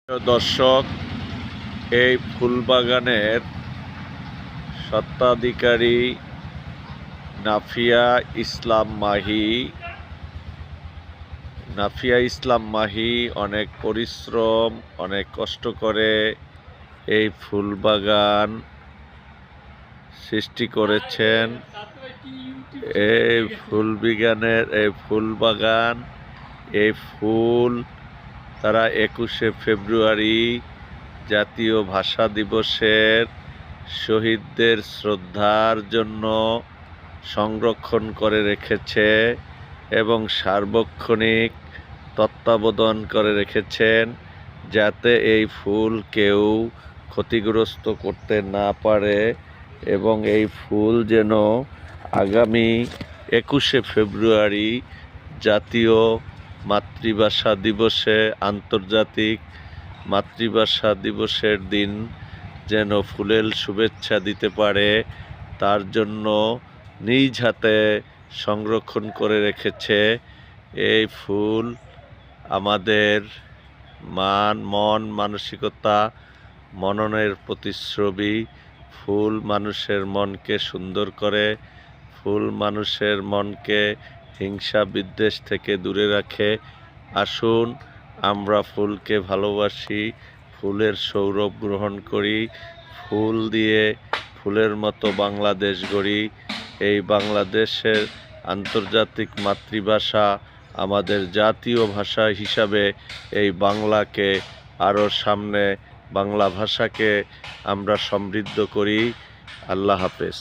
প্রিয় দর্শক, এই ফুলবাগানের স্বত্বাধিকারী নাফিয়া ইসলাম মাহি অনেক পরিশ্রম, অনেক কষ্ট করে এই ফুলবাগান সৃষ্টি করেছেন। এই ফুলবাগান, এই ফুল তারা 21শে ফেব্রুয়ারি জাতীয় ভাষা দিবসের শহীদদের শ্রদ্ধার জন্য সংরক্ষণ করে রেখেছে এবং সার্বক্ষণিক তত্ত্বাবধান করে রেখেছেন, যাতে এই ফুল কেউ ক্ষতিগ্রস্ত করতে না পারে এবং এই ফুল যেন আগামী 21শে ফেব্রুয়ারি জাতীয় মাতৃভাষা দিবসে, আন্তর্জাতিক মাতৃভাষা দিবসের দিন যেন ফুলের শুভেচ্ছা দিতে পারে, তার জন্য নিজ হাতে সংরক্ষণ করে রেখেছে। এই ফুল আমাদের মন মানসিকতা, মননের প্রতিচ্ছবি। ফুল মানুষের মনকে সুন্দর করে, ফুল মানুষের মনকে হিংসা বিদ্বেষ থেকে দূরে রাখে। আসুন আমরা ফুলকে ভালোবাসি, ফুলের সৌরভ গ্রহণ করি, ফুল দিয়ে ফুলের মতো বাংলাদেশ গড়ি। এই বাংলাদেশের আন্তর্জাতিক মাতৃভাষা, আমাদের জাতীয় ভাষা হিসাবে এই বাংলাকে আরও সামনে, বাংলা ভাষাকে আমরা সমৃদ্ধ করি। আল্লাহ হাফেজ।